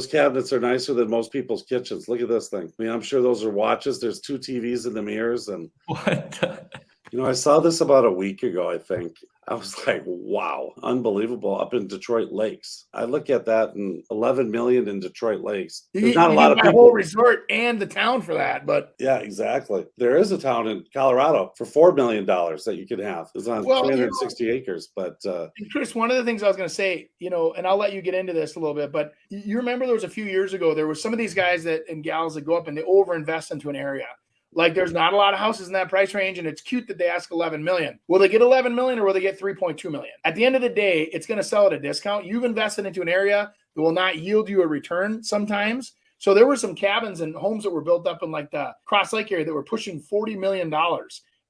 Those cabinets are nicer than most people's kitchens. Look at this thing. I mean, I'm sure those are watches. There's 2 TVs in the mirrors. And, What? I saw this about a week ago, I think. I was like, wow, unbelievable, up in Detroit Lakes. I look at that and 11 million in Detroit Lakes. There's not a lot of my people. whole resort and the town for that, but yeah, exactly. There is a town in Colorado for $4 million that you can have. It's on 360 acres. But Chris, one of the things I was going to say, and I'll let you get into this a little bit, but you remember there was a few years ago, there were some of these guys and gals that go up and they overinvest into an area. Like there's not a lot of houses in that price range, and it's cute that they ask 11 million. Will they get 11 million or will they get 3.2 million? At the end of the day, it's going to sell at a discount. You've invested into an area that will not yield you a return sometimes. So there were some cabins and homes that were built up in like the Cross Lake area that were pushing $40 million,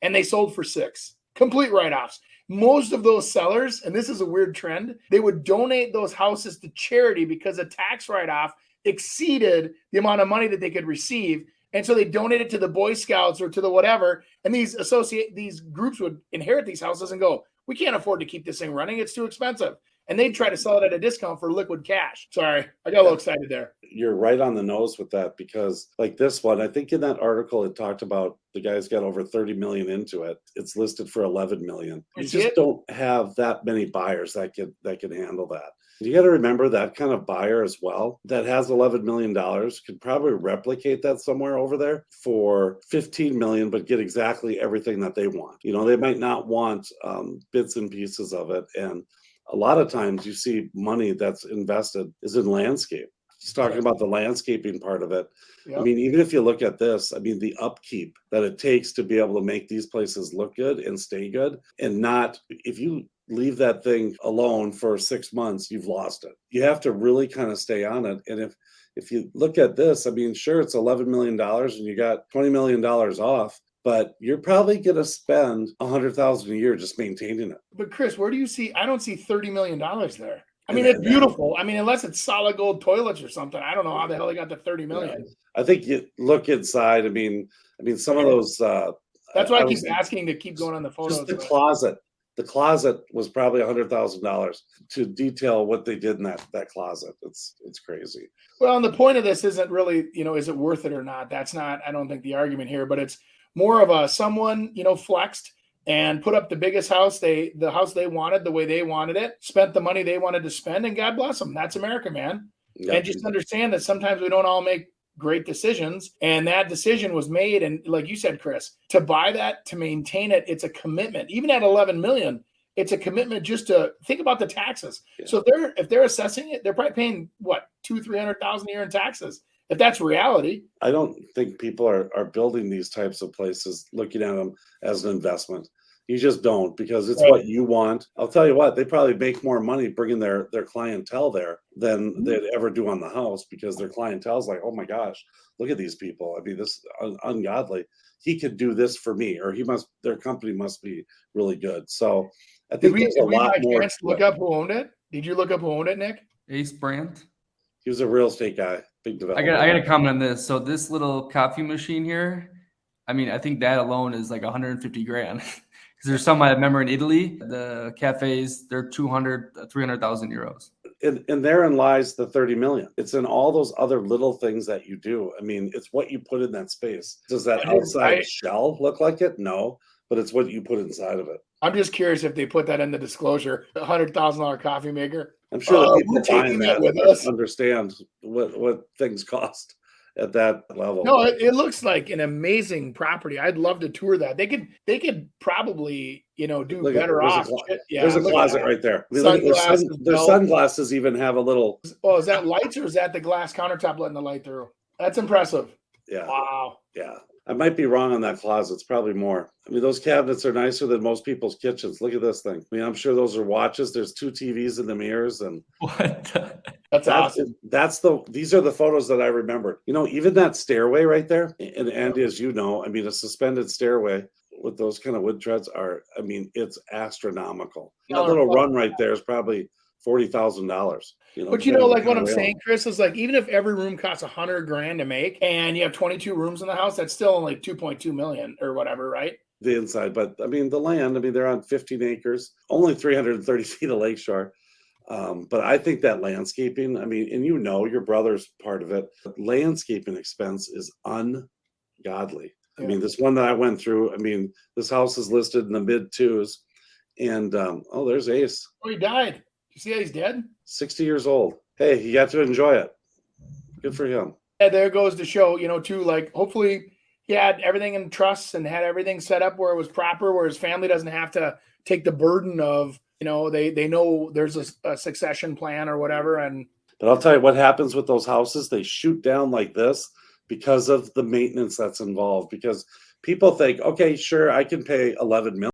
and they sold for $6 million. Complete write-offs. Most of those sellers, and this is a weird trend, they would donate those houses to charity because a tax write-off exceeded the amount of money that they could receive. And so they donate it to the Boy Scouts or to the whatever. And these groups would inherit these houses and go, we can't afford to keep this thing running. It's too expensive. And they'd try to sell it at a discount for liquid cash. Sorry, I got a little excited there. You're right on the nose with that, because like this one, I think in that article, it talked about the guy's got over 30 million into it. It's listed for 11 million. You just don't have that many buyers that can handle that. You got to remember that kind of buyer as well that has $11 million could probably replicate that somewhere over there for 15 million, but get exactly everything that they want. They might not want bits and pieces of it. And a lot of times you see money that's invested is in landscape. Just talking about the landscaping part of it. Yep. I mean, even if you look at this, I mean, the upkeep that it takes to be able to make these places look good and stay good, and not, if you leave that thing alone for 6 months, you've lost it. You have to really kind of stay on it. And if you look at this, I mean, sure, it's $11 million and you got $20 million off, but you're probably going to spend $100,000 a year just maintaining it. But Chris, where do you see? I don't see $30 million there. I mean, it's beautiful. I mean, unless it's solid gold toilets or something, I don't know how the hell they got the 30 million. Yeah. I think you look inside. I mean, some of those. That's why I keep asking to keep going on the photos. Just the closet. The closet was probably $100,000 to detail what they did in that closet. It's crazy. Well, and the point of this isn't really, is it worth it or not? That's not, I don't think, the argument here, but it's more of someone, flexed and put up the biggest house, the house they wanted, the way they wanted it, spent the money they wanted to spend, and God bless them. That's America, man. Yep. And just understand that sometimes we don't all make great decisions, and that decision was made. And like you said, Chris, to buy that, to maintain it, it's a commitment. Even at 11 million, it's a commitment just to think about the taxes. Yeah. So if they're assessing it, they're probably paying what, $200,000-300,000 a year in taxes. If that's reality. I don't think people are building these types of places looking at them as an investment. You just don't, because it's what you want. I'll tell you what, they probably make more money bringing their clientele there than they'd ever do on the house, because their clientele's like, oh my gosh, look at these people. I mean, this is ungodly. He could do this for me, or their company must be really good. So I think there's a lot more. Look up who owned it? Did you look up who owned it, Nick? Ace Brandt. He was a real estate guy, big developer. I got to comment on this. So this little coffee machine here, I mean, I think that alone is like 150 grand. Because there's some I remember in Italy, the cafes, they're 300,000 euros. And therein lies the 30 million. It's in all those other little things that you do. I mean, it's what you put in that space. Does that outside shell look like it? No, but it's what you put inside of it. I'm just curious if they put that in the disclosure, $100,000 coffee maker. I'm sure that people buying that understand what things cost at that level. No, it looks like an amazing property. I'd love to tour that. They could probably, do better off. There's a closet right there. Their sunglasses even have a little. Oh, is that lights, or is that the glass countertop letting the light through? That's impressive. Yeah. Wow. Yeah. I might be wrong on that closet. It's probably more. I mean, those cabinets are nicer than most people's kitchens. Look at this thing. I mean, I'm sure those are watches. There's 2 TVs in the mirrors, and what? That's awesome. These are the photos that I remember. Even that stairway right there, and as you know, I mean, a suspended stairway with those kind of wood treads it's astronomical. That little run right there is probably $40,000. But like what I'm saying, Chris, is like, even if every room costs $100,000 to make, and you have 22 rooms in the house, that's still only 2.2 million or whatever, right? The inside, but I mean the land. I mean, they're on 15 acres, only 330 feet of lakeshore. But I think that landscaping, I mean, and your brother's part of it, landscaping expense is ungodly. I mean, this one that I went through, I mean, this house is listed in the mid twos, and oh, there's Ace. Oh, he died. You see how he's dead? 60 years old. Hey, he got to enjoy it. Good for him. And there goes to show, too, like hopefully he had everything in trust and had everything set up where it was proper, where his family doesn't have to take the burden of, they know there's a succession plan or whatever. But I'll tell you what happens with those houses. They shoot down like this because of the maintenance that's involved. Because people think, okay, sure, I can pay 11 million.